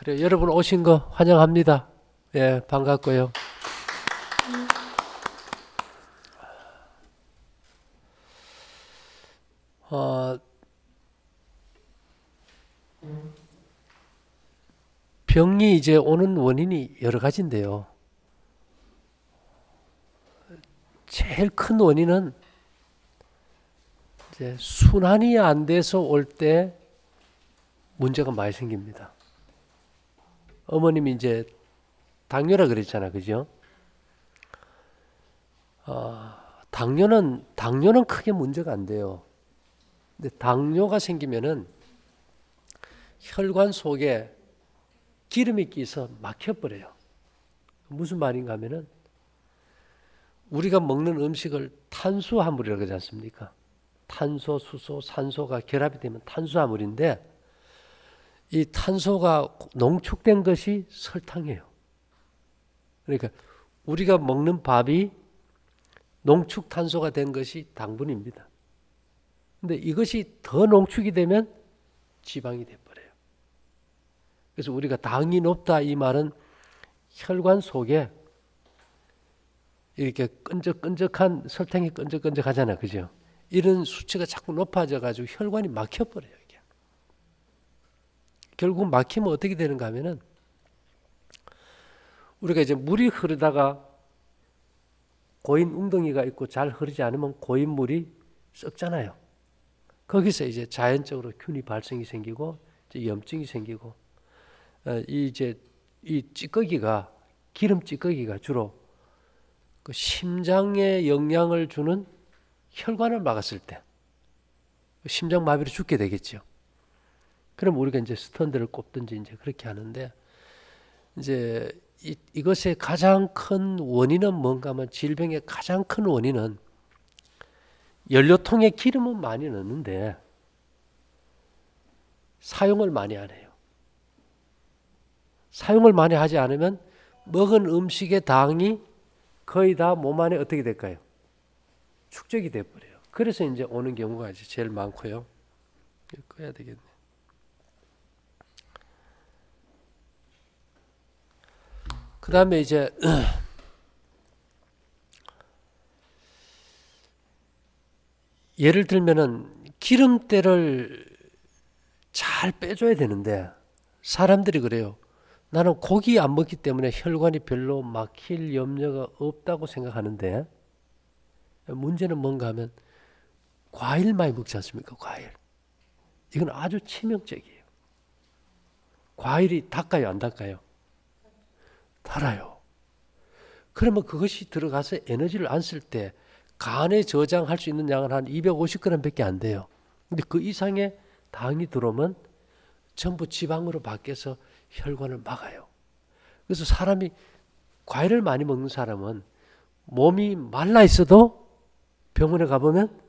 그래, 여러분 오신 거 환영합니다. 예, 반갑고요. 어, 병이 이제 오는 원인이 여러 가지인데요. 제일 큰 원인은 이제 순환이 안 돼서 올 때 문제가 많이 생깁니다. 어머님이 이제 당뇨라 그랬잖아, 그죠? 당뇨는 크게 문제가 안 돼요. 근데 당뇨가 생기면은 혈관 속에 기름이 끼서 막혀버려요. 무슨 말인가 하면은 우리가 먹는 음식을 탄수화물이라고 하지 않습니까? 탄소, 수소, 산소가 결합이 되면 탄수화물인데 이 탄소가 농축된 것이 설탕이에요. 그러니까 우리가 먹는 밥이 농축 탄소가 된 것이 당분입니다. 근데 이것이 더 농축이 되면 지방이 돼버려요. 그래서 우리가 당이 높다 이 말은 혈관 속에 이렇게 끈적끈적한 설탕이 끈적끈적하잖아요, 그죠? 이런 수치가 자꾸 높아져 가지고 혈관이 막혀버려요. 이게. 결국 막히면 어떻게 되는가 하면은 우리가 이제 물이 흐르다가 고인 웅덩이가 있고 잘 흐르지 않으면 고인 물이 썩잖아요. 거기서 이제 자연적으로 균이 발생이 생기고 이제 염증이 생기고 이 찌꺼기가 기름 찌꺼기가 주로 그 심장에 영향을 주는 혈관을 막았을 때 심장마비로 죽게 되겠죠. 그럼 우리가 이제 스턴트를 꼽든지 이제 그렇게 하는데 이제 이것의 가장 큰 원인은 뭔가 하면 질병의 가장 큰 원인은 연료통에 기름은 많이 넣는데 사용을 많이 안 해요. 사용을 많이 하지 않으면 먹은 음식의 당이 거의 다 몸 안에 어떻게 될까요? 축적이 돼버려요. 그래서 이제 오는 경우가 이제 제일 많고요. 꺼야 되겠네. 그 다음에 이제 예를 들면은 기름때를 잘 빼줘야 되는데 사람들이 그래요. 나는 고기 안 먹기 때문에 혈관이 별로 막힐 염려가 없다고 생각하는데 문제는 뭔가 하면 과일 많이 먹지 않습니까? 과일. 이건 아주 치명적이에요. 과일이 달까요? 안 달까요? 달아요. 그러면 그것이 들어가서 에너지를 안 쓸 때 간에 저장할 수 있는 양은 한 250g 밖에 안 돼요. 근데 그 이상의 당이 들어오면 전부 지방으로 바뀌어서 혈관을 막아요. 그래서 사람이 과일을 많이 먹는 사람은 몸이 말라 있어도 병원에 가보면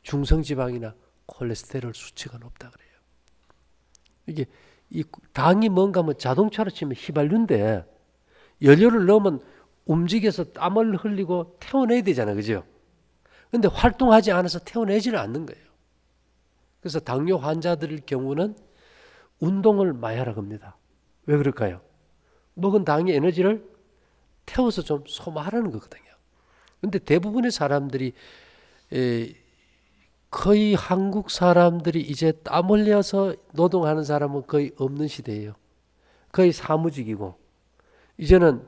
중성지방이나 콜레스테롤 수치가 높다 그래요. 이게 이 당이 뭔가 하면 자동차로 치면 휘발유인데 연료를 넣으면 움직여서 땀을 흘리고 태워내야 되잖아요. 그죠? 근데 활동하지 않아서 태워내지를 않는 거예요. 그래서 당뇨 환자들 경우는 운동을 많이 하라고 합니다. 왜 그럴까요? 먹은 당의 에너지를 태워서 좀 소모하라는 거거든요. 근데 대부분의 사람들이 거의 한국 사람들이 이제 땀 흘려서 노동하는 사람은 거의 없는 시대예요. 거의 사무직이고 이제는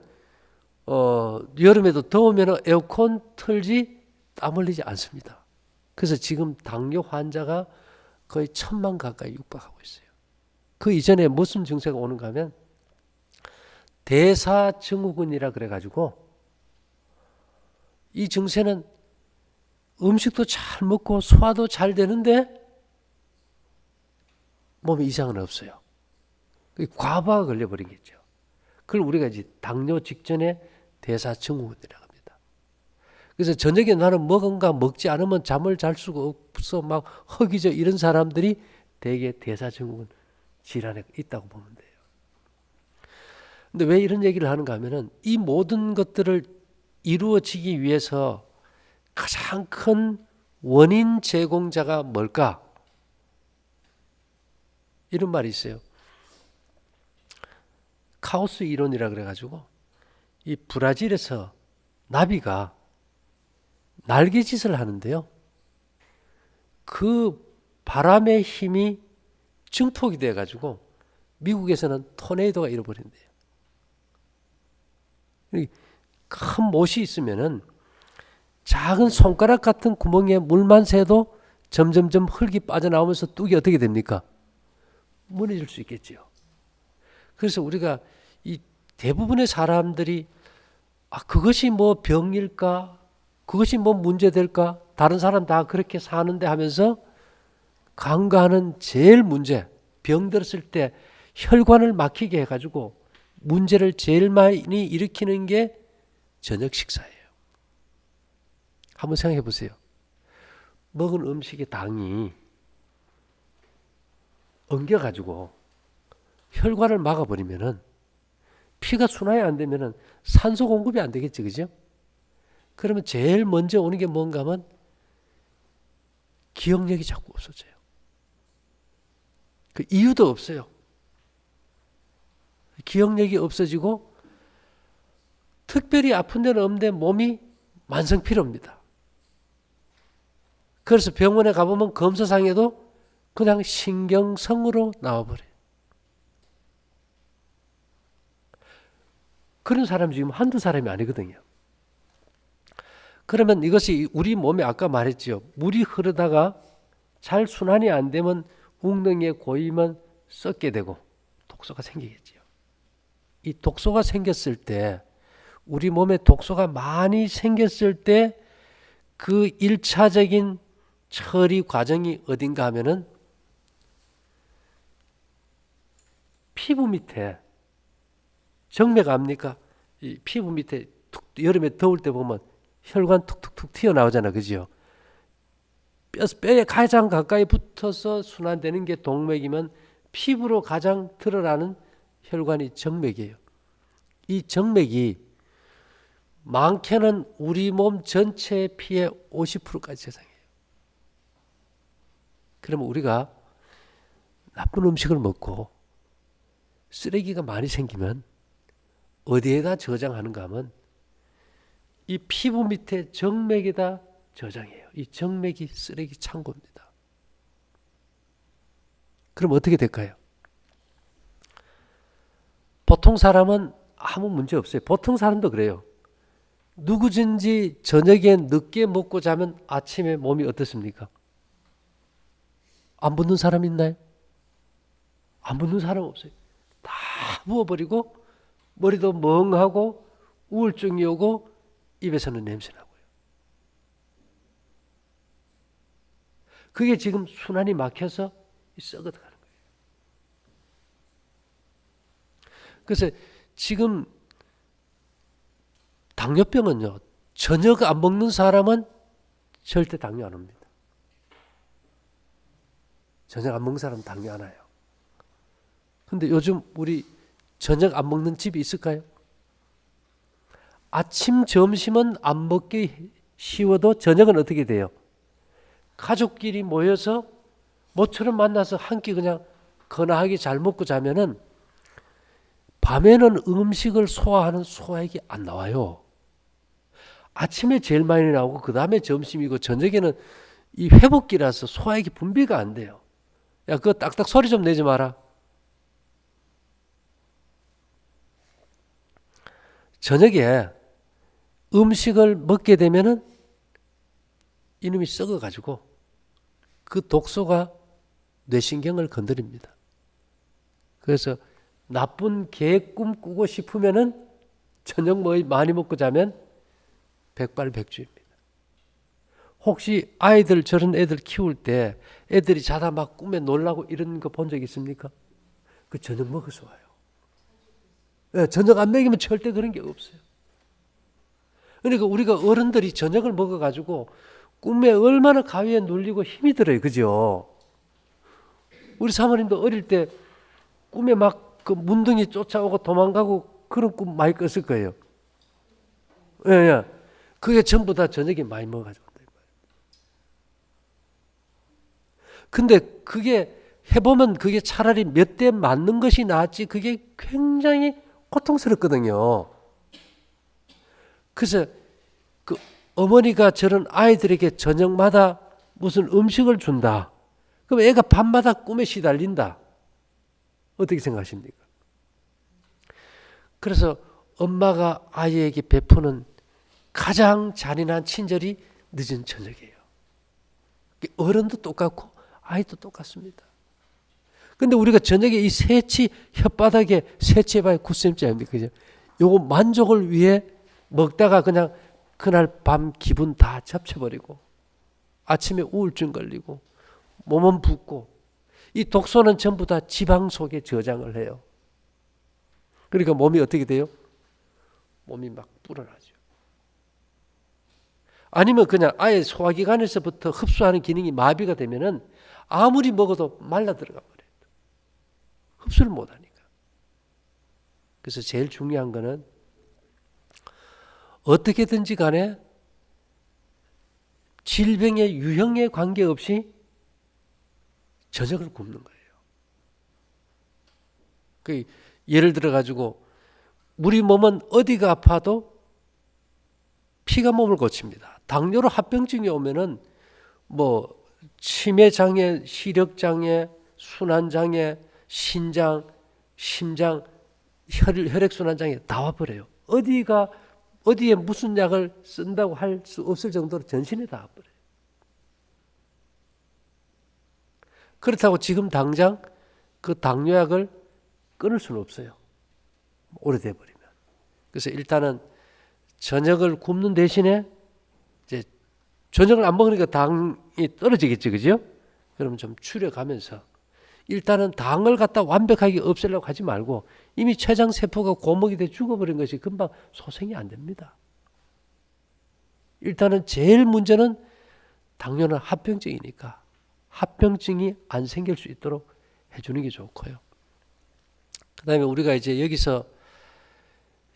여름에도 더우면 에어컨 틀지 땀 흘리지 않습니다. 그래서 지금 당뇨 환자가 거의 1,000만 가까이 육박하고 있어요. 그 이전에 무슨 증세가 오는가 하면 대사증후군이라 그래가지고 이 증세는 음식도 잘 먹고 소화도 잘 되는데 몸에 이상은 없어요. 과부하가 걸려버리겠죠. 그걸 우리가 이제 당뇨 직전에 대사증후군이라고 합니다. 그래서 저녁에 나는 먹은가 먹지 않으면 잠을 잘 수가 없어 막 허기져 이런 사람들이 대개 대사증후군 질환에 있다고 보면 돼요. 근데 왜 이런 얘기를 하는가 하면은 이 모든 것들을 이루어지기 위해서 가장 큰 원인 제공자가 뭘까? 이런 말이 있어요. 카오스 이론이라 그래가지고 이 브라질에서 나비가 날개짓을 하는데요. 그 바람의 힘이 증폭이 돼가지고 미국에서는 토네이도가 일어버린대요. 큰 못이 있으면은 작은 손가락 같은 구멍에 물만 새도 점점점 흙이 빠져나오면서 뚝이 어떻게 됩니까? 무너질 수 있겠지요. 그래서 우리가 이 대부분의 사람들이 그것이 뭐 병일까? 그것이 뭐 문제될까? 다른 사람 다 그렇게 사는데 하면서 간과하는 제일 문제, 병 들었을 때 혈관을 막히게 해가지고 문제를 제일 많이 일으키는 게 저녁 식사예요. 한번 생각해 보세요. 먹은 음식의 당이 엉겨가지고 혈관을 막아버리면은 피가 순환이 안 되면은 산소 공급이 안 되겠지, 그죠? 그러면 제일 먼저 오는 게 뭔가 하면 기억력이 자꾸 없어져요. 그 이유도 없어요. 기억력이 없어지고 특별히 아픈 데는 없는데 몸이 만성피로입니다. 그래서 병원에 가보면 검사상에도 그냥 신경성으로 나와버려요. 그런 사람이 지금 한두 사람이 아니거든요. 그러면 이것이 우리 몸에 아까 말했죠. 물이 흐르다가 잘 순환이 안 되면 웅덩이에 고이면 썩게 되고 독소가 생기겠지요. 이 독소가 생겼을 때 우리 몸에 독소가 많이 생겼을 때 그 1차적인 처리 과정이 어딘가 하면은 피부 밑에 정맥 압니까? 이 피부 밑에 여름에 더울 때 보면 혈관 툭툭툭 튀어나오잖아, 그죠? 뼈에 가장 가까이 붙어서 순환되는 게 동맥이면 피부로 가장 드러나는 혈관이 정맥이에요. 이 정맥이 많게는 우리 몸 전체의 피의 50%까지 저장해요. 그러면 우리가 나쁜 음식을 먹고 쓰레기가 많이 생기면 어디에다 저장하는가 하면 이 피부 밑에 정맥에다 저장해요. 이 정맥이 쓰레기 창고입니다. 그럼 어떻게 될까요? 보통 사람은 아무 문제 없어요. 보통 사람도 그래요. 누구든지 저녁에 늦게 먹고 자면 아침에 몸이 어떻습니까? 안 붓는 사람 있나요? 안 붓는 사람 없어요. 다 부어버리고 머리도 멍하고 우울증이 오고 입에서는 냄새나고요. 그게 지금 순환이 막혀서 썩어가는 거예요. 그래서 지금 당뇨병은요, 저녁 안 먹는 사람은 절대 당뇨 안 옵니다. 저녁 안 먹는 사람은 당뇨 안 와요. 근데 요즘 우리 저녁 안 먹는 집이 있을까요? 아침, 점심은 안 먹기 쉬워도 저녁은 어떻게 돼요? 가족끼리 모여서 모처럼 만나서 한 끼 그냥 거나하게 잘 먹고 자면은 밤에는 음식을 소화하는 소화액이 안 나와요. 아침에 제일 많이 나오고 그 다음에 점심이고 저녁에는 이 회복기라서 소화액이 분비가 안 돼요. 야, 그거 딱딱 소리 좀 내지 마라. 저녁에 음식을 먹게 되면은 이놈이 썩어가지고 그 독소가 뇌신경을 건드립니다. 그래서 나쁜 계획 꿈꾸고 싶으면은 저녁 뭐 많이 먹고 자면 백발백중입니다. 혹시 아이들 저런 애들 키울 때 애들이 자다 막 꿈에 놀라고 이런 거 본 적 있습니까? 그 저녁 먹어서 와요. 네, 저녁 안 먹이면 절대 그런 게 없어요. 그러니까 우리가 어른들이 저녁을 먹어가지고 꿈에 얼마나 가위에 눌리고 힘이 들어요. 그죠? 우리 사모님도 어릴 때 꿈에 막 그 문둥이 쫓아오고 도망가고 그런 꿈 많이 꿨을 거예요. 예, 예. 그게 전부 다 저녁에 많이 먹어가지고. 근데 그게 해보면 그게 차라리 몇 대 맞는 것이 낫지 그게 굉장히 고통스럽거든요. 그래서 그 어머니가 저런 아이들에게 저녁마다 무슨 음식을 준다. 그럼 애가 밤마다 꿈에 시달린다. 어떻게 생각하십니까? 그래서 엄마가 아이에게 베푸는 가장 잔인한 친절이 늦은 저녁이에요. 어른도 똑같고 아이도 똑같습니다. 근데 우리가 저녁에 이 새치 혓바닥에 새치해봐야 9cm 아닙니까? 그죠? 요거 만족을 위해 먹다가 그냥 그날 밤 기분 다 잡쳐버리고 아침에 우울증 걸리고 몸은 붓고 이 독소는 전부 다 지방 속에 저장을 해요. 그러니까 몸이 어떻게 돼요? 몸이 막 불어나죠. 아니면 그냥 아예 소화기관에서부터 흡수하는 기능이 마비가 되면은 아무리 먹어도 말라 들어가 버려요. 흡수를 못 하니까. 그래서 제일 중요한 거는 어떻게든지 간에 질병의 유형에 관계없이 저녁을 굶는 거예요. 그 예를 들어 가지고 우리 몸은 어디가 아파도 피가 몸을 고칩니다. 당뇨로 합병증이 오면은 뭐 치매 장애, 시력 장애, 순환 장애, 신장, 심장, 혈액 순환 장애 다 와버려요. 어디에 무슨 약을 쓴다고 할 수 없을 정도로 전신에 다 와버려요. 그렇다고 지금 당장 그 당뇨약을 끊을 수는 없어요. 오래돼 버리면. 그래서 일단은 저녁을 굶는 대신에 이제 저녁을 안 먹으니까 당이 떨어지겠죠, 그죠? 그러면 좀 줄여가면서 일단은 당을 갖다 완벽하게 없애려고 하지 말고 이미 췌장 세포가 고목이 돼 죽어버린 것이 금방 소생이 안 됩니다. 일단은 제일 문제는 당뇨는 합병증이니까 합병증이 안 생길 수 있도록 해주는 게 좋고요. 그 다음에 우리가 이제 여기서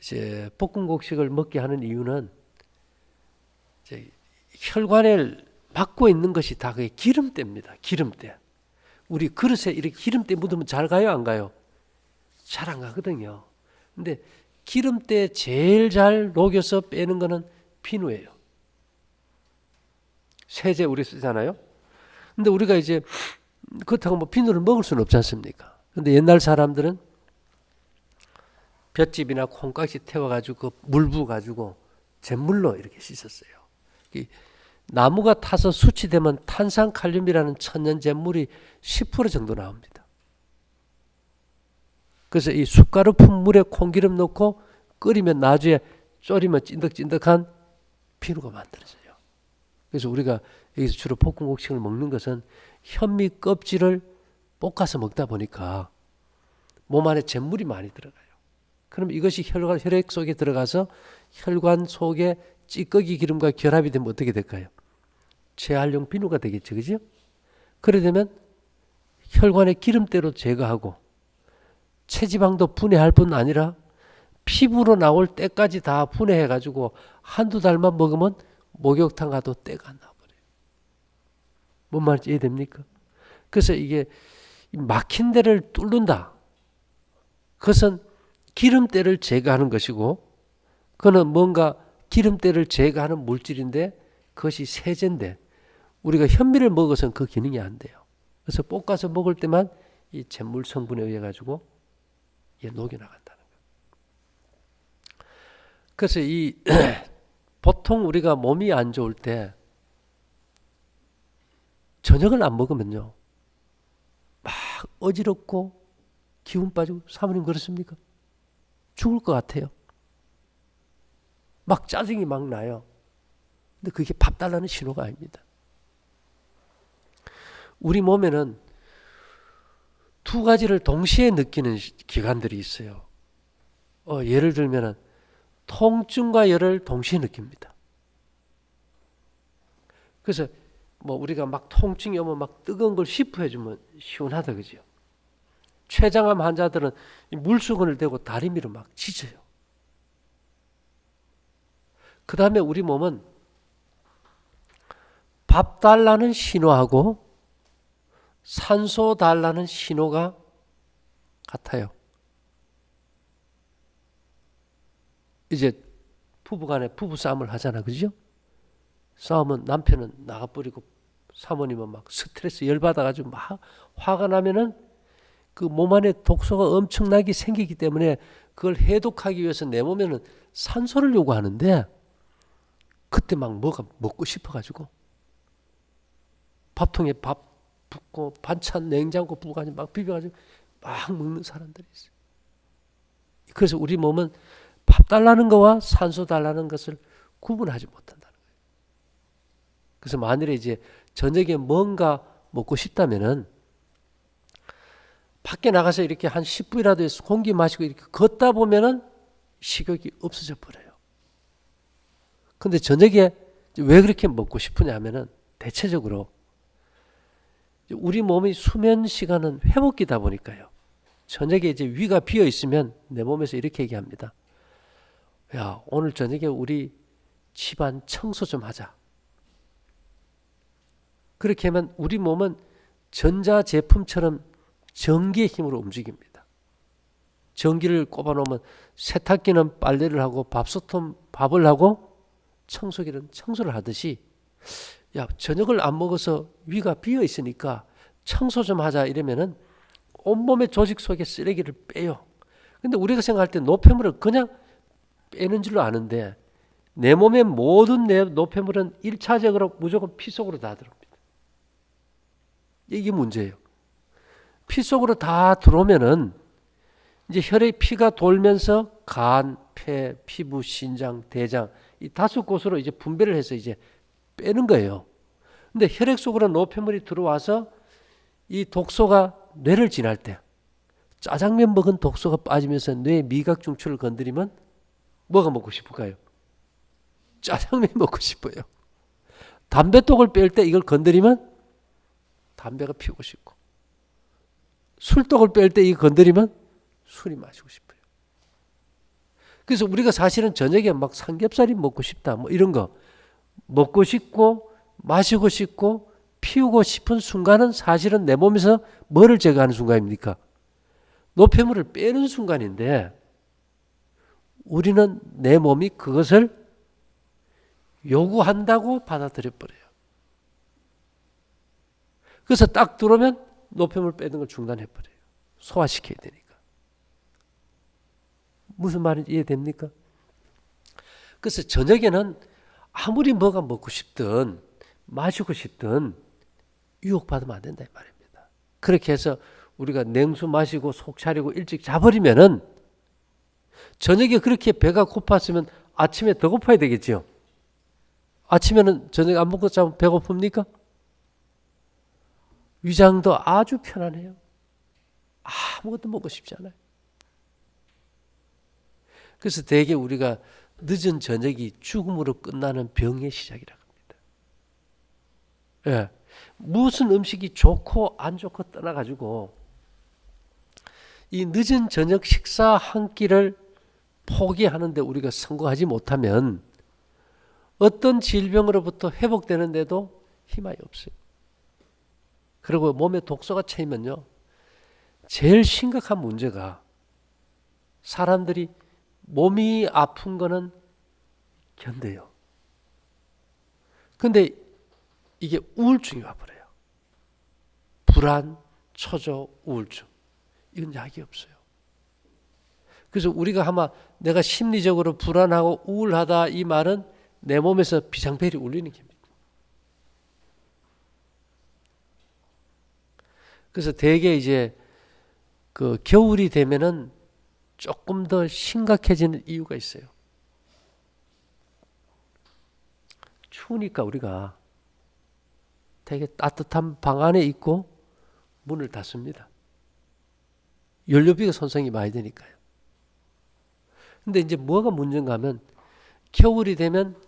이제 볶음곡식을 먹게 하는 이유는 이제 혈관을 막고 있는 것이 다 그게 기름때입니다. 기름때. 우리 그릇에 이렇게 기름때 묻으면 잘 가요, 안 가요? 잘 안 가거든요. 근데 기름때 제일 잘 녹여서 빼는 거는 비누예요. 세제 우리 쓰잖아요. 근데 우리가 이제 그렇다고 뭐 비누를 먹을 수는 없지 않습니까? 근데 옛날 사람들은 볏짚이나 콩깍지 태워가지고 물 부어가지고 잿물로 이렇게 씻었어요. 나무가 타서 수치되면 탄산칼륨이라는 천연 잿물이 10% 정도 나옵니다. 그래서 이 숟가루 푼 물에 콩기름 넣고 끓이면 나중에 졸이면 찐득찐득한 비누가 만들어져요. 그래서 우리가 여기서 주로 볶음곡식을 먹는 것은 현미 껍질을 볶아서 먹다 보니까 몸 안에 잿물이 많이 들어가요. 그럼 이것이 혈액 속에 들어가서 혈관 속에 찌꺼기 기름과 결합이 되면 어떻게 될까요? 재활용 비누가 되겠죠, 그죠? 그래 되면 혈관의 기름때로 제거하고 체지방도 분해할 뿐 아니라 피부로 나올 때까지 다 분해해가지고 한두 달만 먹으면 목욕탕 가도 때가 안 나버려요. 뭔 말인지 이해됩니까? 그래서 이게 막힌 데를 뚫는다. 그것은 기름때를 제거하는 것이고 그거는 뭔가 기름때를 제거하는 물질인데 그것이 세제인데 우리가 현미를 먹어서는 그 기능이 안 돼요. 그래서 볶아서 먹을 때만 이 잿물 성분에 의해 가지고 이게 녹여나간다는 거예요. 그래서 이 보통 우리가 몸이 안 좋을 때 저녁을 안 먹으면요 막 어지럽고 기운 빠지고 사모님 그렇습니까? 죽을 것 같아요. 막 짜증이 막 나요. 근데 그게 밥 달라는 신호가 아닙니다. 우리 몸에는 두 가지를 동시에 느끼는 기관들이 있어요. 예를 들면은 통증과 열을 동시에 느낍니다. 그래서 뭐 우리가 막 통증이 오면 막 뜨거운 걸 시프해주면 시원하다 그죠? 췌장암 환자들은 물수건을 대고 다리미로 막 지져요. 그 다음에 우리 몸은 밥 달라는 신호하고 산소 달라는 신호가 같아요. 이제 부부간에 부부싸움을 하잖아, 그죠? 싸우면 남편은 나가버리고 사모님은 막 스트레스 열받아가지고 막 화가 나면은 그 몸 안에 독소가 엄청나게 생기기 때문에 그걸 해독하기 위해서 내 몸에는 산소를 요구하는데 그때 막 뭐가 먹고 싶어가지고 밥통에 밥 붓고 반찬 냉장고 부어가지고 막 비벼가지고 막 먹는 사람들이 있어요. 그래서 우리 몸은 밥 달라는 거와 산소 달라는 것을 구분하지 못한다는 거예요. 그래서 만일에 이제 저녁에 뭔가 먹고 싶다면은 밖에 나가서 이렇게 한 10분이라도 해서 공기 마시고 이렇게 걷다 보면은 식욕이 없어져 버려요. 근데 저녁에 왜 그렇게 먹고 싶으냐 하면은 대체적으로 우리 몸의 수면 시간은 회복기다 보니까요. 저녁에 이제 위가 비어 있으면 내 몸에서 이렇게 얘기합니다. 야, 오늘 저녁에 우리 집안 청소 좀 하자. 그렇게 하면 우리 몸은 전자제품처럼 전기의 힘으로 움직입니다. 전기를 꼽아놓으면 세탁기는 빨래를 하고 밥솥은 밥을 하고 청소기는 청소를 하듯이 야, 저녁을 안 먹어서 위가 비어 있으니까 청소 좀 하자 이러면은 온몸의 조직 속에 쓰레기를 빼요. 근데 우리가 생각할 때 노폐물을 그냥 빼는 줄로 아는데 내 몸의 모든 노폐물은 1차적으로 무조건 피 속으로 다 들어옵니다. 이게 문제예요. 피 속으로 다 들어오면은 이제 혈액 피가 돌면서 간, 폐, 피부, 신장, 대장 이 5곳으로 이제 분배를 해서 이제 빼는 거예요. 근데 혈액 속으로 노폐물이 들어와서 이 독소가 뇌를 지날 때 짜장면 먹은 독소가 빠지면서 뇌 미각 중추를 건드리면 뭐가 먹고 싶을까요? 짜장면 먹고 싶어요. 담배독을 뺄 때 이걸 건드리면 담배가 피우고 싶고 술독을 뺄 때 이거 건드리면 술이 마시고 싶어요. 그래서 우리가 사실은 저녁에 막 삼겹살이 먹고 싶다 뭐 이런 거 먹고 싶고 마시고 싶고 피우고 싶은 순간은 사실은 내 몸에서 뭐를 제거하는 순간입니까? 노폐물을 빼는 순간인데 우리는 내 몸이 그것을 요구한다고 받아들여 버려요. 그래서 딱 들어오면 노폐물 빼는 걸 중단해 버려요. 소화시켜야 되니까. 무슨 말인지 이해됩니까? 그래서 저녁에는 아무리 뭐가 먹고 싶든 마시고 싶든 유혹받으면 안 된다 이 말입니다. 그렇게 해서 우리가 냉수 마시고 속 차리고 일찍 자버리면은 저녁에 그렇게 배가 고팠으면 아침에 더 고파야 되겠죠. 아침에는 저녁에 안 먹고 자면 배고픕니까? 위장도 아주 편안해요. 아무것도 먹고 싶지 않아요. 그래서 대개 우리가 늦은 저녁이 죽음으로 끝나는 병의 시작이라고 합니다. 예. 무슨 음식이 좋고 안 좋고 떠나가지고 이 늦은 저녁 식사 한 끼를 포기하는데 우리가 성공하지 못하면 어떤 질병으로부터 회복되는데도 희망이 없어요. 그리고 몸에 독소가 차이면요. 제일 심각한 문제가 사람들이 몸이 아픈 거는 견뎌요. 근데 이게 우울증이 와버려요. 불안, 초조, 우울증. 이건 약이 없어요. 그래서 우리가 아마 내가 심리적으로 불안하고 우울하다 이 말은 내 몸에서 비상벨이 울리는 겁니다. 그래서 대개 이제 그 겨울이 되면은 조금 더 심각해지는 이유가 있어요. 추우니까 우리가 되게 따뜻한 방 안에 있고 문을 닫습니다. 연료비가 손상이 많이 되니까요. 근데 이제 뭐가 문제인가 하면 겨울이 되면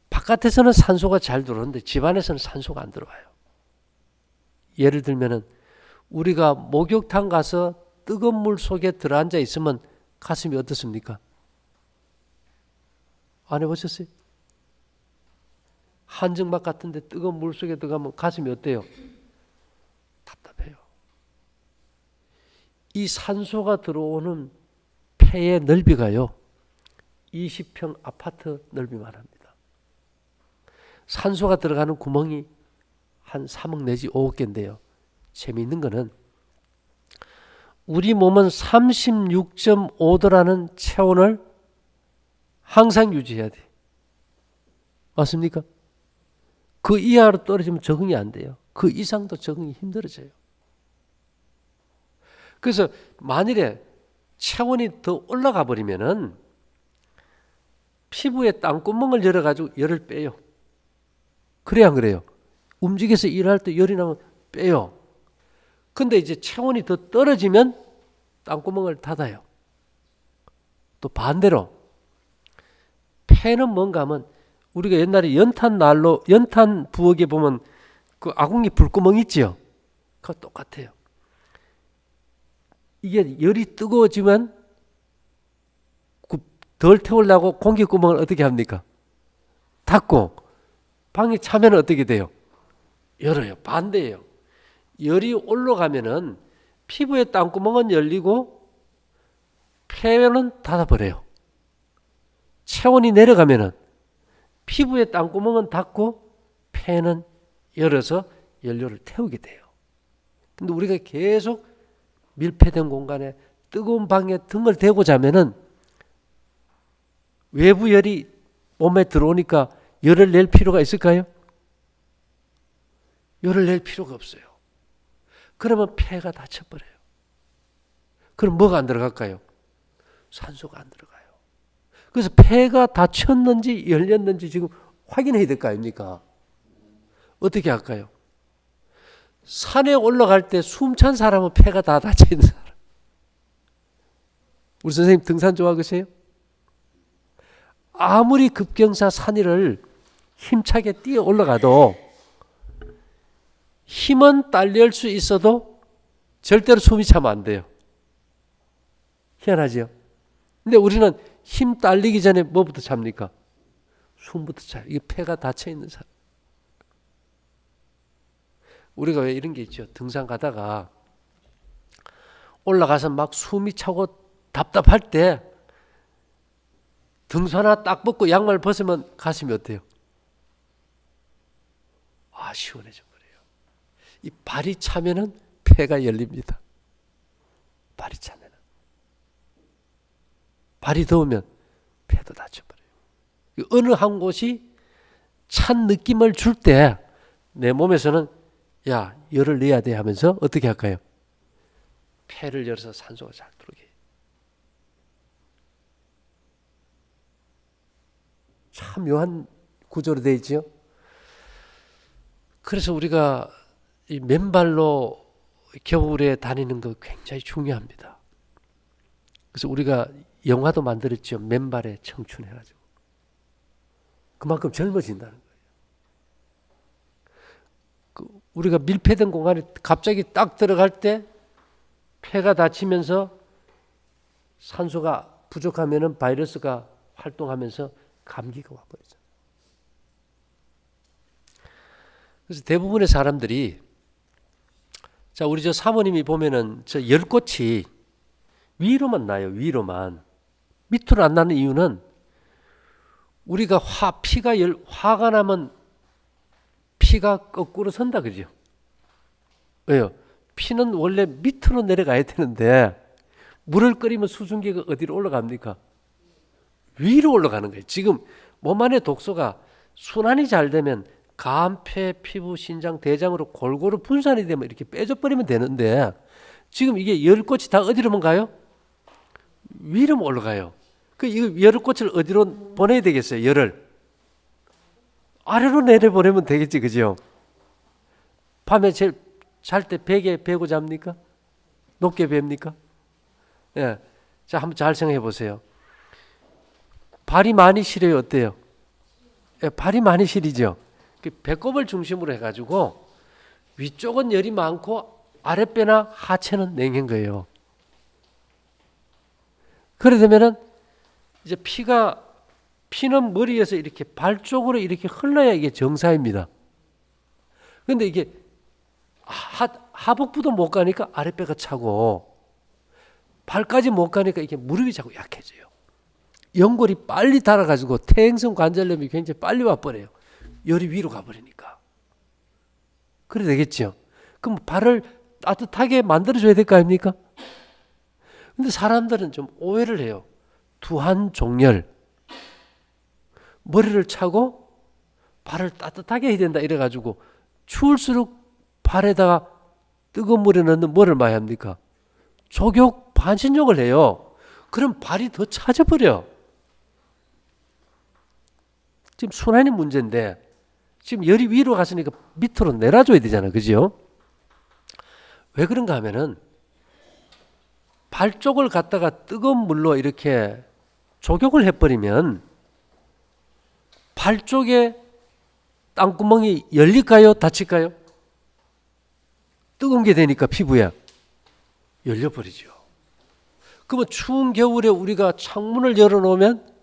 바깥에서는 산소가 잘 들어오는데 집 안에서는 산소가 안 들어와요. 예를 들면은 우리가 목욕탕 가서 뜨거운 물 속에 들어앉아 있으면 가슴이 어떻습니까? 안 해보셨어요? 한증막 같은데 뜨거운 물 속에 들어가면 가슴이 어때요? 답답해요. 이 산소가 들어오는 폐의 넓이가요. 20평 아파트 넓이만 합니다. 산소가 들어가는 구멍이 한 3억 내지 5억 개인데요. 재미있는 거는 우리 몸은 36.5도라는 체온을 항상 유지해야 돼. 맞습니까? 그 이하로 떨어지면 적응이 안 돼요. 그 이상도 적응이 힘들어져요. 그래서 만일에 체온이 더 올라가 버리면은 피부에 땅구멍을 열어가지고 열을 빼요. 그래야 안 그래요? 움직여서 일할 때 열이 나면 빼요. 근데 이제 체온이 더 떨어지면 땅구멍을 닫아요. 또 반대로 폐는 뭔가 하면 우리가 옛날에 연탄 부엌에 보면 그 아궁이 불구멍 있지요? 그거 똑같아요. 이게 열이 뜨거워지면 덜 태우려고 공기구멍을 어떻게 합니까? 닫고 방에 차면 어떻게 돼요? 열어요. 반대예요. 열이 올라가면은 피부의 땅구멍은 열리고 폐는 닫아버려요. 체온이 내려가면은 피부의 땅구멍은 닫고 폐는 열어서 연료를 태우게 돼요. 근데 우리가 계속 밀폐된 공간에 뜨거운 방에 등을 대고 자면은 외부 열이 몸에 들어오니까 열을 낼 필요가 있을까요? 열을 낼 필요가 없어요. 그러면 폐가 닫혀버려요. 그럼 뭐가 안 들어갈까요? 산소가 안 들어가요. 그래서 폐가 닫혔는지 열렸는지 지금 확인해야 될 거 아닙니까? 어떻게 할까요? 산에 올라갈 때 숨찬 사람은 폐가 다 닫혀 있는 사람. 우리 선생님 등산 좋아하세요? 아무리 급경사 산 위를 힘차게 뛰어 올라가도 힘은 딸릴 수 있어도 절대로 숨이 차면 안 돼요. 희한하죠? 근데 우리는 힘 딸리기 전에 뭐부터 잡니까? 숨부터 차요. 이게 폐가 닫혀 있는 사람. 우리가 왜 이런 게 있죠? 등산 가다가 올라가서 막 숨이 차고 답답할 때 등산 하나 딱 벗고 양말 벗으면 가슴이 어때요? 아, 시원해져 버려요. 이 발이 차면은 폐가 열립니다. 발이 차면은. 발이 더우면 폐도 닫혀버려요. 어느 한 곳이 찬 느낌을 줄 때 내 몸에서는 야, 열을 내야 돼 하면서 어떻게 할까요? 폐를 열어서 산소가 잘 들어오게. 참 묘한 구조로 되어 있죠. 그래서 우리가 이 맨발로 겨울에 다니는 거 굉장히 중요합니다. 그래서 우리가 영화도 만들었죠. 맨발의 청춘 해가지고. 그만큼 젊어진다는 거예요. 우리가 밀폐된 공간에 갑자기 딱 들어갈 때 폐가 닫히면서 산소가 부족하면은 바이러스가 활동하면서 감기가 와버리잖아요. 그래서 대부분의 사람들이 자, 우리 저 사모님이 보면은 저 열꽃이 위로만 나요. 위로만. 밑으로 안 나는 이유는 우리가 화가 나면 피가 거꾸로 선다 그죠? 왜요? 피는 원래 밑으로 내려가야 되는데 물을 끓이면 수증기가 어디로 올라갑니까? 위로 올라가는 거예요. 지금 몸 안의 독소가 순환이 잘 되면 간, 폐, 피부, 신장, 대장으로 골고루 분산이 되면 이렇게 빼줘버리면 되는데 지금 이게 열꽃이 다 어디로만 가요? 위로만 올라가요. 그 열꽃을 어디로 보내야 되겠어요? 열을 아래로 내려보내면 되겠지, 그죠? 밤에 잘 때 베개 베고 잡니까? 높게 뵙니까? 예. 자, 한번 잘 생각해 보세요. 발이 많이 시려요, 어때요? 예, 발이 많이 시리죠? 배꼽을 중심으로 해가지고 위쪽은 열이 많고 아랫배나 하체는 냉한 거예요. 그래 되면은 이제 피는 머리에서 이렇게 발 쪽으로 이렇게 흘러야 이게 정상입니다. 근데 이게 하복부도 못 가니까 아랫배가 차고 발까지 못 가니까 이게 무릎이 자꾸 약해져요. 연골이 빨리 닳아가지고 퇴행성 관절염이 굉장히 빨리 와버려요. 열이 위로 가버리니까. 그래 되겠죠. 그럼 발을 따뜻하게 만들어줘야 될 거 아닙니까? 근데 사람들은 좀 오해를 해요. 두한종열, 머리를 차고 발을 따뜻하게 해야 된다 이래가지고 추울수록 발에다가 뜨거운 물에 넣는 뭐를 많이 합니까? 족욕, 반신욕을 해요. 그럼 발이 더 차져버려. 지금 순환이 문제인데 지금 열이 위로 갔으니까 밑으로 내려줘야 되잖아. 그죠? 왜 그런가 하면은 발 쪽을 갖다가 뜨거운 물로 이렇게 족욕을 해버리면 발 쪽에 땅구멍이 열릴까요? 닫힐까요? 뜨거운 게 되니까 피부에 열려버리죠. 그러면 추운 겨울에 우리가 창문을 열어놓으면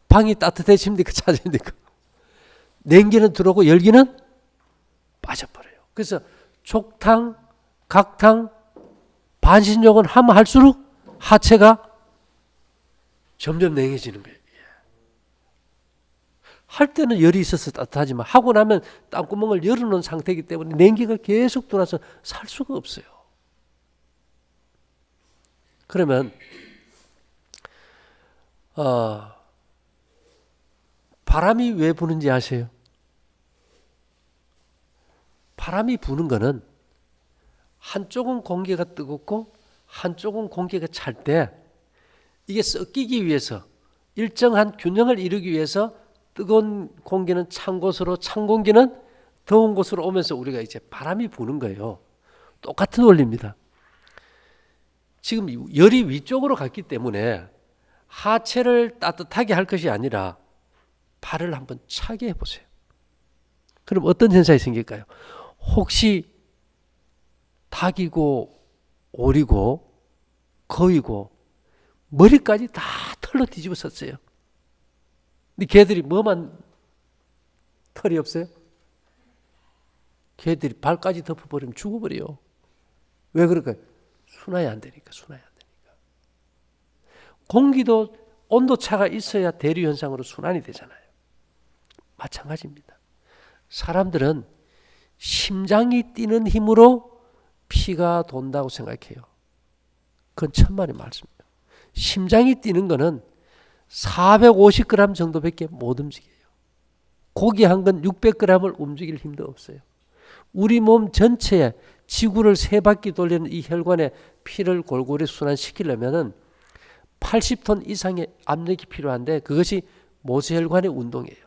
방이 따뜻해집니까? 차집니까? 냉기는 들어오고 열기는 빠져버려요. 그래서 족탕, 각탕, 반신욕은 하면 할수록 하체가 점점 냉해지는 거예요. 할 때는 열이 있어서 따뜻하지만 하고 나면 땅구멍을 열어놓은 상태이기 때문에 냉기가 계속 돌아서 살 수가 없어요. 그러면 바람이 왜 부는지 아세요? 바람이 부는 거는 한쪽은 공기가 뜨겁고 한쪽은 공기가 찰 때 이게 섞이기 위해서 일정한 균형을 이루기 위해서 뜨거운 공기는 찬 곳으로 찬 공기는 더운 곳으로 오면서 우리가 이제 바람이 부는 거예요. 똑같은 원리입니다. 지금 열이 위쪽으로 갔기 때문에 하체를 따뜻하게 할 것이 아니라 발을 한번 차게 해보세요. 그럼 어떤 현상이 생길까요? 혹시 닭이고 오리고 거위고 머리까지 다 털로 뒤집어 썼어요. 근데 개들이 뭐만 털이 없어요? 개들이 발까지 덮어버리면 죽어버려요. 왜 그럴까요? 순환이 안 되니까. 공기도 온도차가 있어야 대류 현상으로 순환이 되잖아요. 마찬가지입니다. 사람들은 심장이 뛰는 힘으로 피가 돈다고 생각해요. 그건 천만의 말씀이에요. 심장이 뛰는 거는 450g 정도밖에 못 움직여요. 고기 한 건 600g을 움직일 힘도 없어요. 우리 몸 전체에 지구를 3바퀴 돌리는 이 혈관에 피를 골고루 순환시키려면 80톤 이상의 압력이 필요한데 그것이 모세혈관의 운동이에요.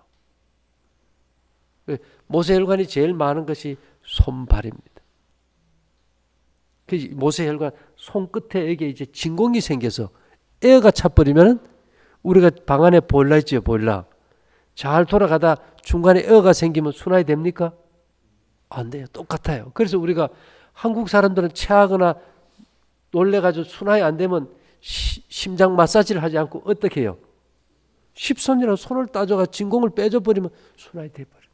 모세혈관이 제일 많은 것이 손발입니다. 그 모세혈관 손끝에 여기 이제 진공이 생겨서 에어가 차버리면 우리가 방 안에 보일러 있죠, 보일러. 잘 돌아가다 중간에 에어가 생기면 순환이 됩니까? 안 돼요. 똑같아요. 그래서 우리가 한국 사람들은 체하거나 놀래가지고 순환이 안 되면 심장 마사지를 하지 않고 어떻게 해요? 십손이라도 손을 따져가 진공을 빼줘버리면 순환이 돼버린 거예요.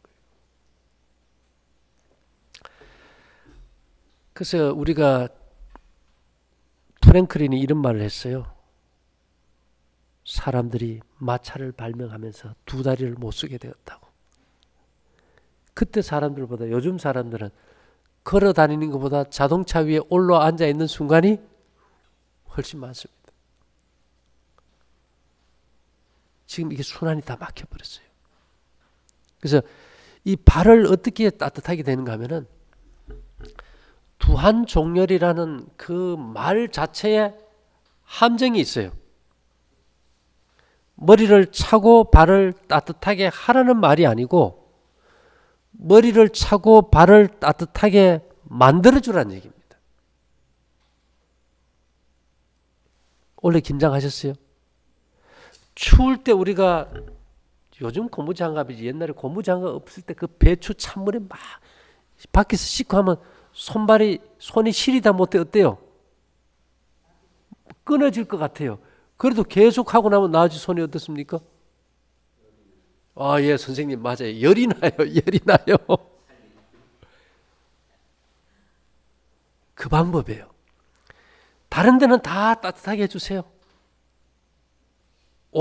그래서 우리가 프랭클린이 이런 말을 했어요. 사람들이 마차를 발명하면서 두 다리를 못 쓰게 되었다고. 그때 사람들보다 요즘 사람들은 걸어 다니는 것보다 자동차 위에 올라앉아 있는 순간이 훨씬 많습니다. 지금 이게 순환이 다 막혀버렸어요. 그래서 이 발을 어떻게 따뜻하게 되는가 하면은 두한종열이라는 그 말 자체에 함정이 있어요. 머리를 차고 발을 따뜻하게 하라는 말이 아니고 머리를 차고 발을 따뜻하게 만들어주라는 얘기입니다. 원래 긴장하셨어요? 추울 때 우리가 요즘 고무장갑이지 옛날에 고무장갑 없을 때 그 배추 찬물에 막 밖에서 씻고 하면 손이 시리다 못해 어때요? 끊어질 것 같아요. 그래도 계속 하고 나면 나아지 손이 어떻습니까? 아, 예, 선생님 맞아요. 열이 나요. 그 방법이에요. 다른 데는 다 따뜻하게 해주세요.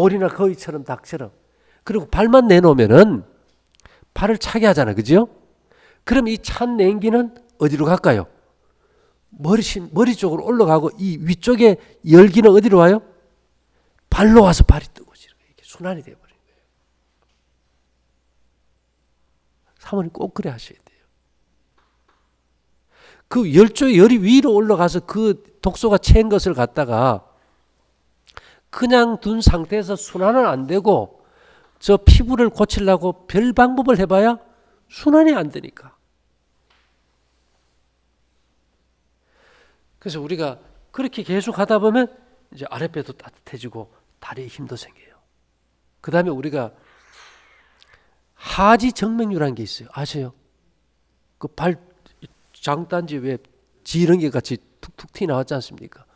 오리나 거위처럼 닭처럼. 그리고 발만 내놓으면은 발을 차게 하잖아. 그죠? 그럼 이 찬 냉기는 어디로 갈까요? 머리 쪽으로 올라가고 이 위쪽에 열기는 어디로 와요? 발로 와서 발이 뜨거워지는 거예요. 이게 순환이 되어버리는 거예요. 사모님 꼭 그래 하셔야 돼요. 그 열이 위로 올라가서 그 독소가 채인 것을 갖다가 그냥 둔 상태에서 순환은 안 되고 저 피부를 고치려고 별 방법을 해봐야 순환이 안 되니까. 그래서 우리가 그렇게 계속 하다 보면 이제 아랫배도 따뜻해지고 다리에 힘도 생겨요. 그 다음에 우리가 하지정맥류라는 게 있어요. 아세요? 그 발 장단지 왜 지렁이 같이 툭툭 튀 나왔지 않습니까?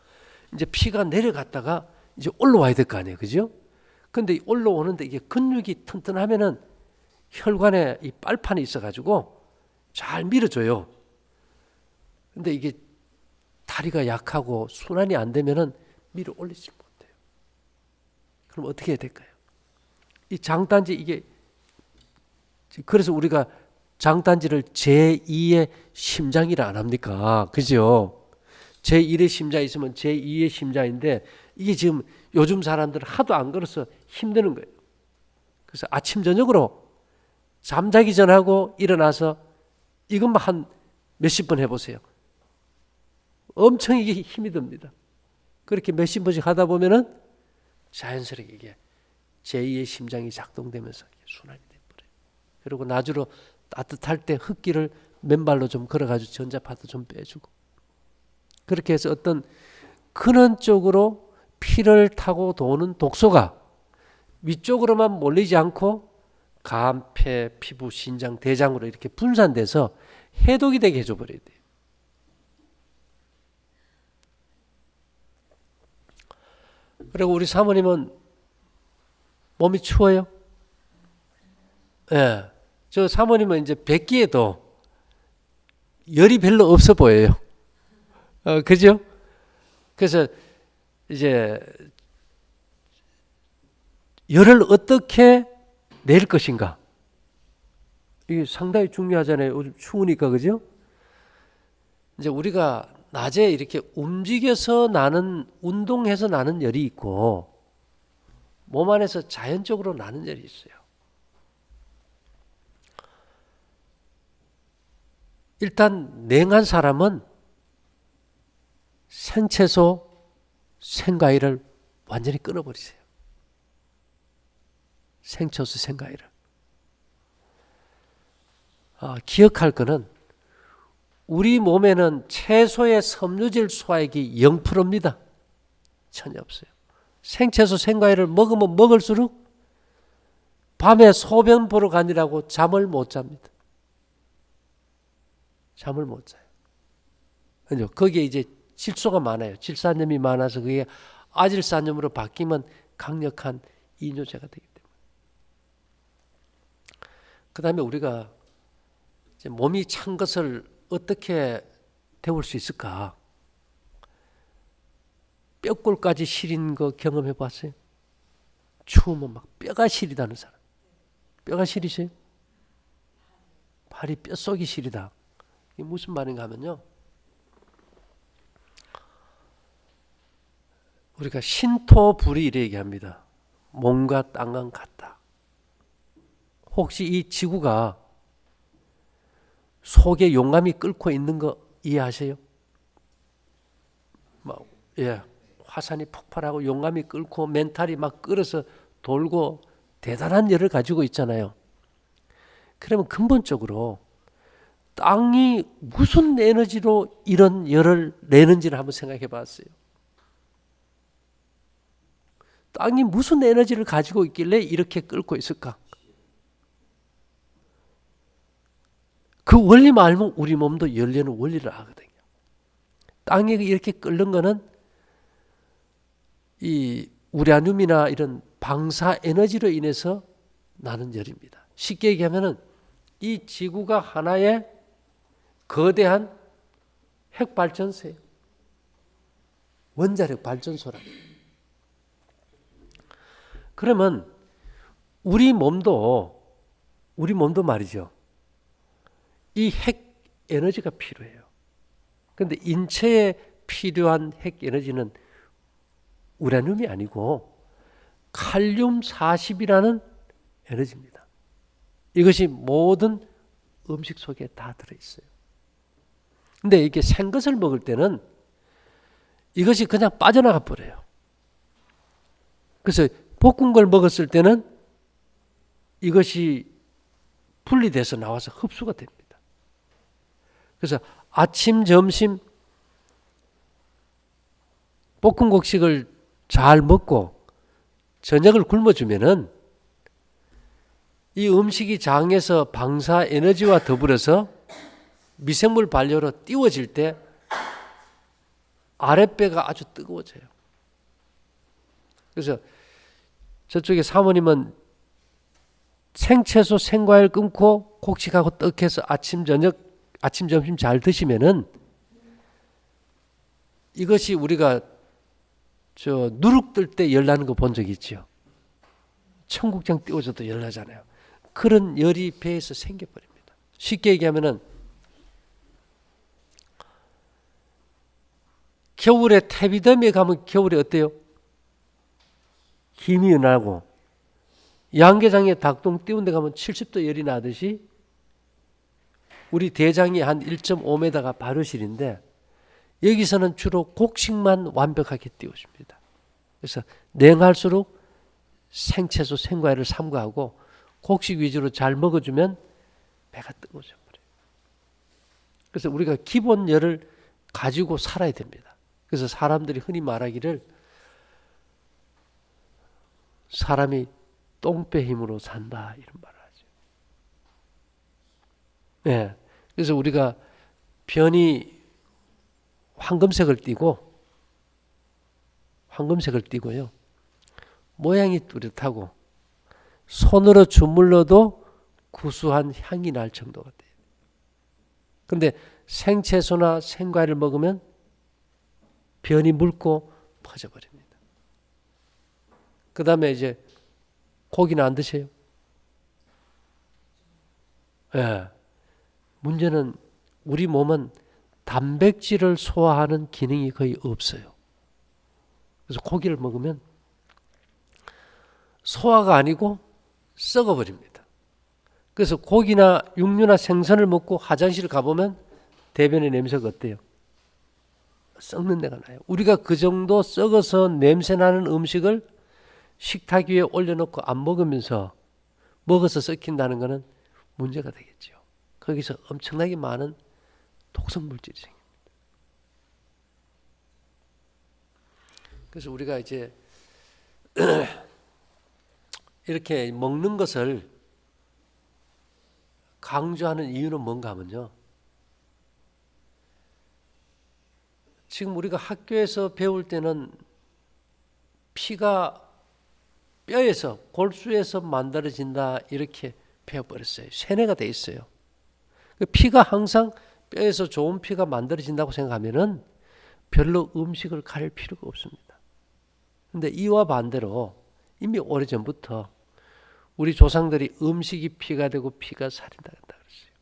이제 피가 내려갔다가 이제 올라와야 될 거 아니에요. 그죠? 근데 올라오는데 이게 근육이 튼튼하면은 혈관에 이 빨판이 있어가지고 잘 밀어줘요. 근데 이게 다리가 약하고 순환이 안 되면은 밀어 올리지 못해요. 그럼 어떻게 해야 될까요? 이 장단지 이게 그래서 우리가 장단지를 제2의 심장이라 안 합니까? 그죠? 제1의 심장이 있으면 제2의 심장인데 이게 지금 요즘 사람들은 하도 안 걸어서 힘드는 거예요. 그래서 아침 저녁으로 잠자기 전하고 일어나서 이것만 한 몇십 번 해보세요. 엄청 이게 힘이 듭니다. 그렇게 몇십 번씩 하다 보면은 자연스럽게 이게 제2의 심장이 작동되면서 순환이 돼버려요. 그리고 낮으로 따뜻할 때 흙길을 맨발로 좀 걸어가지고 전자파도 좀 빼주고 그렇게 해서 어떤 근원 쪽으로 피를 타고 도는 독소가 위쪽으로만 몰리지 않고 간, 폐, 피부, 신장, 대장으로 이렇게 분산돼서 해독이 되게 해줘버려야 돼요. 그리고 우리 사모님은 몸이 추워요? 예. 네. 저 사모님은 이제 뵙기에도 열이 별로 없어 보여요. 그죠? 그래서 이제 열을 어떻게 낼 것인가? 이게 상당히 중요하잖아요. 요즘 추우니까, 그죠? 이제 우리가 낮에 이렇게 움직여서 나는, 운동해서 나는 열이 있고, 몸 안에서 자연적으로 나는 열이 있어요. 일단 냉한 사람은 생채소, 생과일을 완전히 끊어버리세요. 생채소, 생과일을. 기억할 거는 우리 몸에는 채소의 섬유질 소화액이 0%입니다. 전혀 없어요. 생채소, 생과일을 먹으면 먹을수록 밤에 소변 보러 가느라고 잠을 못 잡니다. 잠을 못 자요. 거기에 이제 질소가 많아요. 질산염이 많아서 그게 아질산염으로 바뀌면 강력한 이뇨제가 되기 때문에. 그 다음에 우리가 이제 몸이 찬 것을 어떻게 데울 수 있을까? 뼈골까지 시린 거 경험해 봤어요? 추우면 막 뼈가 시리다는 사람. 뼈가 시리세요? 발이 뼛속이 시리다. 이게 무슨 말인가 하면요. 우리가 신토불이 이래 얘기합니다. 몸과 땅과 같다. 혹시 이 지구가 속에 용암이 끓고 있는 거 이해하세요? 화산이 폭발하고 용암이 끓고 멘탈이 막 끓어서 돌고 대단한 열을 가지고 있잖아요. 그러면 근본적으로 땅이 무슨 에너지로 이런 열을 내는지를 한번 생각해 봤어요. 땅이 무슨 에너지를 가지고 있길래 이렇게 끓고 있을까? 그 원리만 알면 우리 몸도 열리는 원리를 알거든요. 땅이 이렇게 끓는 거는 이 우라늄이나 이런 방사 에너지로 인해서 나는 열입니다. 쉽게 얘기하면은 이 지구가 하나의 거대한 핵발전소예요. 원자력 발전소라. 그러면 우리 몸도 말이죠. 이 핵 에너지가 필요해요. 그런데 인체에 필요한 핵 에너지는 우라늄이 아니고 칼륨 40이라는 에너지입니다. 이것이 모든 음식 속에 다 들어있어요. 근데 이게 생것을 먹을 때는 이것이 그냥 빠져나가 버려요. 그래서 볶은 걸 먹었을 때는 이것이 분리돼서 나와서 흡수가 됩니다. 그래서 아침, 점심 볶은 곡식을 잘 먹고 저녁을 굶어주면은 이 음식이 장에서 방사 에너지와 더불어서 미생물 반려로 띄워질 때 아랫배가 아주 뜨거워져요. 그래서 저쪽에 사모님은 생채소, 생과일 끊고 곡식하고 떡해서 아침, 점심 잘 드시면은 이것이 우리가 누룩 뜰 때 열나는 거 본 적 있죠? 청국장 띄워줘도 열나잖아요. 그런 열이 배에서 생겨버립니다. 쉽게 얘기하면은 겨울에 태비섬에 가면 겨울에 어때요? 힘이 나고 양계장에 닭똥 띄운 데 가면 70도 열이 나듯이 우리 대장이 한 1.5m가 발효실인데 여기서는 주로 곡식만 완벽하게 띄워줍니다. 그래서 냉할수록 생채소, 생과일을 삼가하고 곡식 위주로 잘 먹어주면 배가 뜨거워져 버려요. 그래서 우리가 기본 열을 가지고 살아야 됩니다. 그래서 사람들이 흔히 말하기를 사람이 똥배 힘으로 산다 이런 말을 하죠. 네. 그래서 우리가 변이 황금색을 띠고요. 모양이 뚜렷하고 손으로 주물러도 구수한 향이 날 정도가 돼요. 그런데 생채소나 생과일을 먹으면 변이 묽고 퍼져버립니다. 그 다음에 이제 고기는 안 드세요? 네. 문제는 우리 몸은 단백질을 소화하는 기능이 거의 없어요. 그래서 고기를 먹으면 소화가 아니고 썩어버립니다. 그래서 고기나 육류나 생선을 먹고 화장실을 가보면 대변의 냄새가 어때요? 썩는 데가 나요. 우리가 그 정도 썩어서 냄새나는 음식을 식탁 위에 올려놓고 안 먹으면서 먹어서 썩힌다는 것은 문제가 되겠죠. 거기서 엄청나게 많은 독성 물질이 생깁니다. 그래서 우리가 이제 이렇게 먹는 것을 강조하는 이유는 뭔가 하면요. 지금 우리가 학교에서 배울 때는 피가 뼈에서 골수에서 만들어진다 이렇게 배워버렸어요. 세뇌가 돼 있어요. 피가 항상 뼈에서 좋은 피가 만들어진다고 생각하면은 별로 음식을 가릴 필요가 없습니다. 그런데 이와 반대로 이미 오래전부터 우리 조상들이 음식이 피가 되고 피가 살이 된다 그랬어요.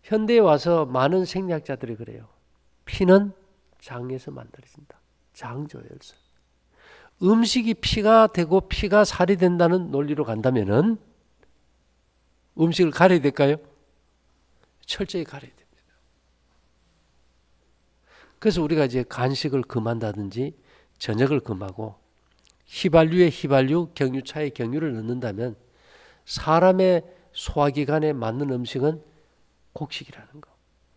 현대에 와서 많은 생리학자들이 그래요. 피는 장에서 만들어진다. 장조혈설. 음식이 피가 되고 피가 살이 된다는 논리로 간다면은 음식을 가려야 될까요? 철저히 가려야 됩니다. 그래서 우리가 이제 간식을 금한다든지 저녁을 금하고 휘발유에 휘발유, 경유차에 경유를 넣는다면 사람의 소화기관에 맞는 음식은 곡식이라는 거.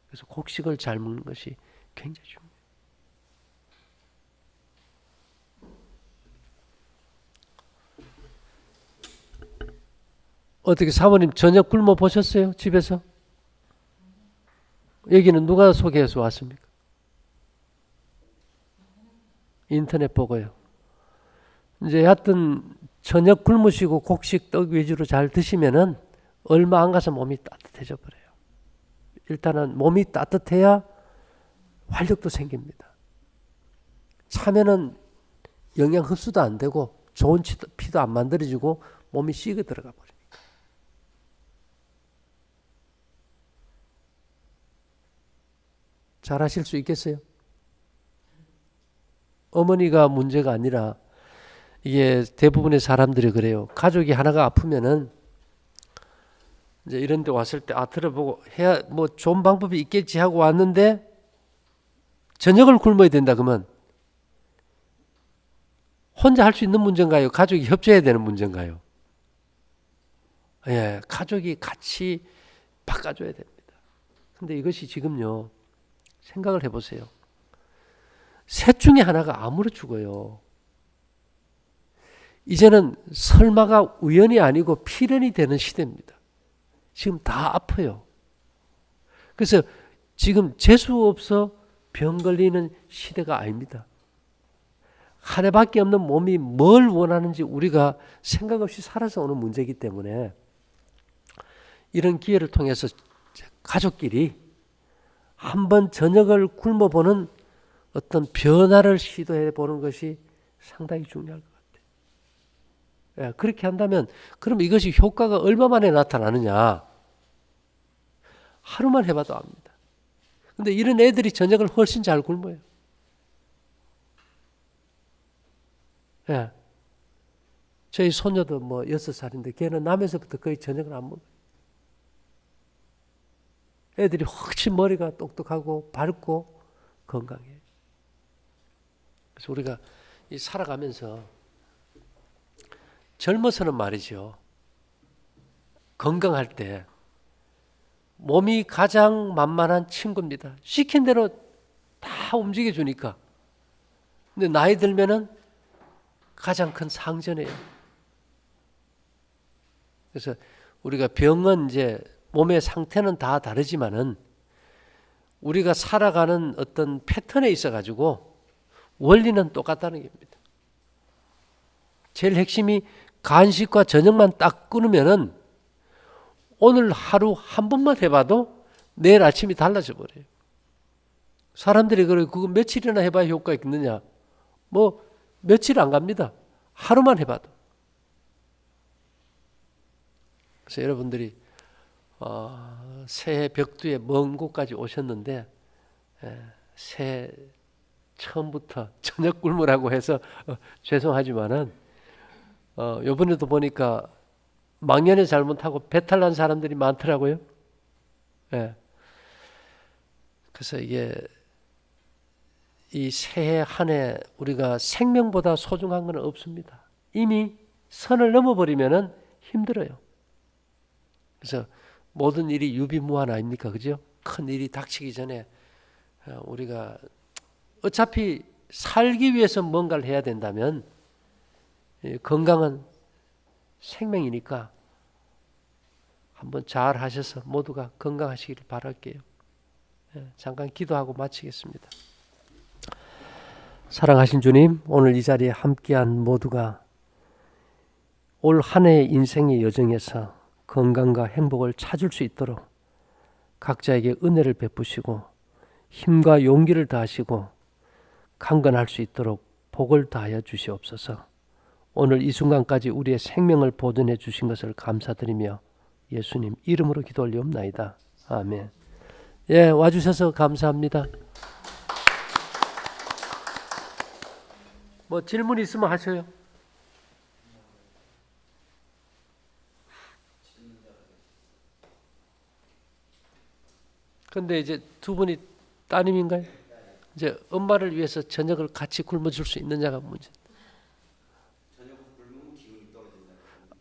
그래서 곡식을 잘 먹는 것이 굉장히 중요해요. 어떻게 사모님 저녁 굶어 보셨어요? 집에서? 여기는 누가 소개해서 왔습니까? 인터넷 보고요. 이제 하여튼 저녁 굶으시고 곡식 떡 위주로 잘 드시면은 얼마 안 가서 몸이 따뜻해져 버려요. 일단은 몸이 따뜻해야 활력도 생깁니다. 차면은 영양 흡수도 안 되고 좋은 피도 안 만들어지고 몸이 식어 들어가 버립니다. 잘 하실 수 있겠어요? 어머니가 문제가 아니라 이게 대부분의 사람들이 그래요. 가족이 하나가 아프면은 이제 이런 데 왔을 때 들어보고 해야 뭐 좋은 방법이 있겠지 하고 왔는데 저녁을 굶어야 된다 그러면 혼자 할 수 있는 문제인가요? 가족이 협조해야 되는 문제인가요? 예, 가족이 같이 바꿔줘야 됩니다. 근데 이것이 지금요, 생각을 해보세요. 셋 중에 하나가 암으로 죽어요. 이제는 설마가 우연이 아니고 필연이 되는 시대입니다. 지금 다 아파요. 그래서 지금 재수 없어 병 걸리는 시대가 아닙니다. 한 해밖에 없는 몸이 뭘 원하는지 우리가 생각 없이 살아서 오는 문제이기 때문에 이런 기회를 통해서 가족끼리 한번 저녁을 굶어보는 어떤 변화를 시도해 보는 것이 상당히 중요할 것 같아요. 예, 그렇게 한다면 그럼 이것이 효과가 얼마 만에 나타나느냐? 하루만 해봐도 압니다. 근데 이런 애들이 저녁을 훨씬 잘 굶어요. 예. 저희 손녀도 뭐 6살인데 걔는 나면서부터 거의 저녁을 안 먹어요. 애들이 훨씬 머리가 똑똑하고 밝고 건강해요. 그래서 우리가 이 살아가면서 젊어서는 말이죠. 건강할 때 몸이 가장 만만한 친구입니다. 시킨 대로 다 움직여 주니까. 근데 나이 들면은 가장 큰 상전이에요. 그래서 우리가 병은 이제 몸의 상태는 다 다르지만은 우리가 살아가는 어떤 패턴에 있어 가지고 원리는 똑같다는 겁니다. 제일 핵심이 간식과 저녁만 딱 끊으면은 오늘 하루 한 번만 해봐도 내일 아침이 달라져 버려요. 사람들이 그래 그거 며칠이나 해봐야 효과가 있느냐? 뭐 며칠 안 갑니다. 하루만 해봐도. 그래서 여러분들이 새해 벽두에 먼 곳까지 오셨는데 새해 처음부터 저녁 굶으라고 해서 죄송하지만은 요번에도 보니까 망년에 잘못하고 배탈 난 사람들이 많더라고요. 예. 그래서 이게 이 새해 한 해 우리가 생명보다 소중한 건 없습니다. 이미 선을 넘어버리면은 힘들어요. 그래서 모든 일이 유비무한 아닙니까? 그죠? 큰 일이 닥치기 전에 우리가 어차피 살기 위해서 뭔가를 해야 된다면 건강은 생명이니까 한번 잘 하셔서 모두가 건강하시기를 바랄게요. 잠깐 기도하고 마치겠습니다. 사랑하신 주님, 오늘 이 자리에 함께한 모두가 올 한 해의 인생의 여정에서 건강과 행복을 찾을 수 있도록 각자에게 은혜를 베푸시고 힘과 용기를 다하시고 강건할 수 있도록 복을 다하여 주시옵소서. 오늘 이 순간까지 우리의 생명을 보존해 주신 것을 감사드리며 예수님 이름으로 기도 올리옵나이다. 아멘. 예, 와주셔서 감사합니다. 뭐 질문 있으면 하셔요. 근데 이제 두 분이 따님인가요? 이제 엄마를 위해서 저녁을 같이 굶어줄 수 있느냐가 문제. 저녁을 굶으면 기운이 떨어진다.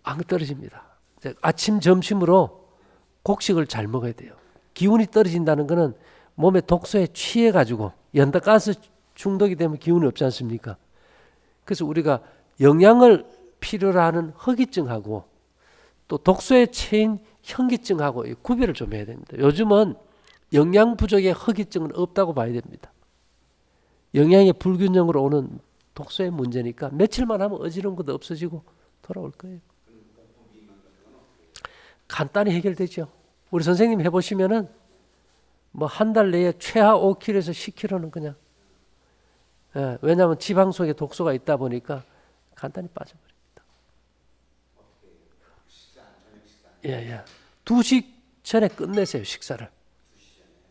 안 떨어집니다. 아침 점심으로 곡식을 잘 먹어야 돼요. 기운이 떨어진다는 것은 몸에 독소에 취해 가지고 연탄가스 중독이 되면 기운이 없지 않습니까? 그래서 우리가 영양을 필요로 하는 허기증하고 또 독소에 취인 현기증하고 구별을 좀 해야 됩니다. 요즘은 영양 부족의 허기증은 없다고 봐야 됩니다. 영양의 불균형으로 오는 독소의 문제니까 며칠만 하면 어지러운 것도 없어지고 돌아올 거예요. 간단히 해결되죠. 우리 선생님 해보시면은 뭐 한 달 내에 최하 5kg에서 10kg는 그냥 예, 왜냐하면 지방 속에 독소가 있다 보니까 간단히 빠져버립니다. 예, 예. 2시 전에 끝내세요, 식사를.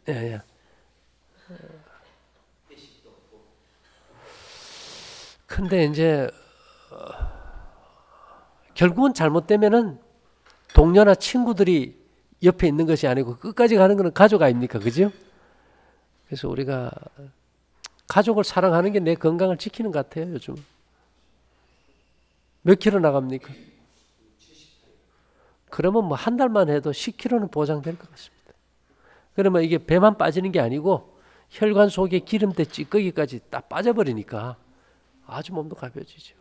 예, 예. 근데 이제 결국은 잘못되면은 동료나 친구들이 옆에 있는 것이 아니고 끝까지 가는 것은 가족 아닙니까? 그죠? 그래서 우리가 가족을 사랑하는 게 내 건강을 지키는 것 같아요, 요즘. 몇 킬로 나갑니까? 그러면 뭐 한 달만 해도 10킬로는 보장될 것 같습니다. 그러면 이게 배만 빠지는 게 아니고 혈관 속에 기름때 찌꺼기까지 딱 빠져버리니까 아주 몸도 가벼워지죠.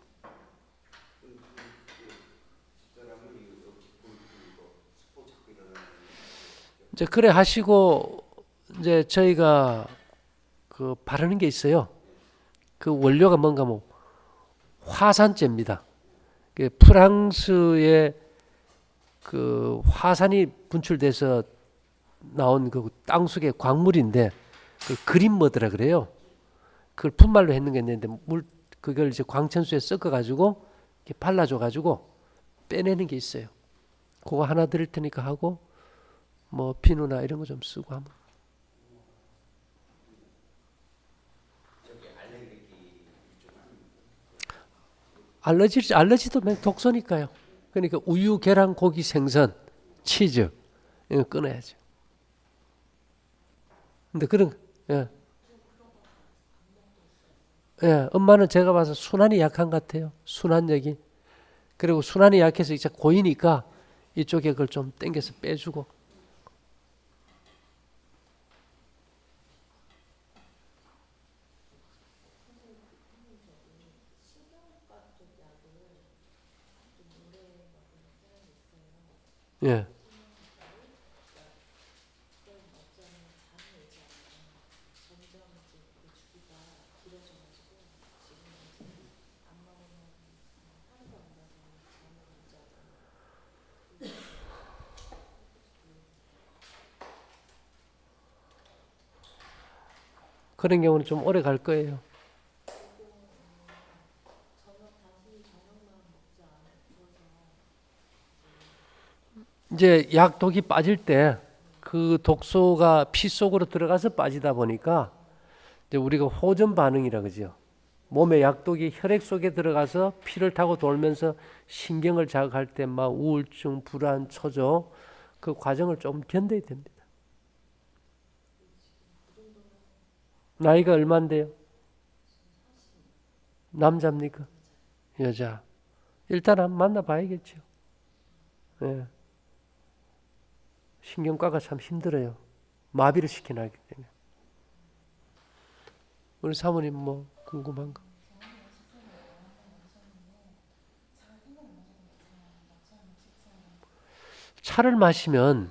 이제 그래 하시고 이제 저희가 그 바르는 게 있어요. 그 원료가 뭔가 뭐 화산재입니다. 그 프랑스의 그 화산이 분출돼서 나온 그 땅속의 광물인데 그 그린머드라 그래요. 그걸 분말로 했는 게 있는데 물 그걸 이제 광천수에 섞어 가지고 이렇게 발라줘 가지고 빼내는 게 있어요. 그거 하나 드릴 테니까 하고 뭐 비누나 이런 거 좀 쓰고 하면. 알러지도 독소니까요. 그러니까 우유, 계란, 고기, 생선, 치즈 이거 끊어야죠. 근데 그런 예. 예, 엄마는 제가 봐서 순환이 약한 것 같아요. 순환력이. 그리고 순환이 약해서 이제 고이니까 이쪽에 그걸 좀 당겨서 빼주고. 예. 그런 경우는 좀 오래 갈 거예요. 이제 약독이 빠질 때 그 독소가 피 속으로 들어가서 빠지다 보니까 이제 우리가 호전 반응이라 그러죠. 몸에 약독이 혈액 속에 들어가서 피를 타고 돌면서 신경을 자극할 때 막 우울증, 불안, 초조 그 과정을 좀 견뎌야 됩니다. 나이가 얼마인데요? 남자입니까? 여자. 일단 한번 만나봐야겠죠. 예. 신경과가 참 힘들어요. 마비를 시켜놨기 때문에. 우리 사모님 뭐 궁금한 거? 차를 마시면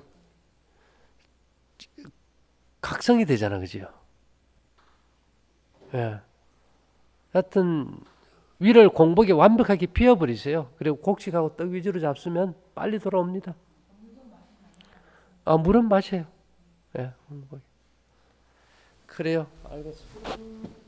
각성이 되잖아, 그죠? 예. 하여튼 위를 공복에 완벽하게 비워버리세요. 그리고 곡식하고 떡 위주로 잡수면 빨리 돌아옵니다. 아, 물은 마셔요. 예. 그래요. 알겠습니다.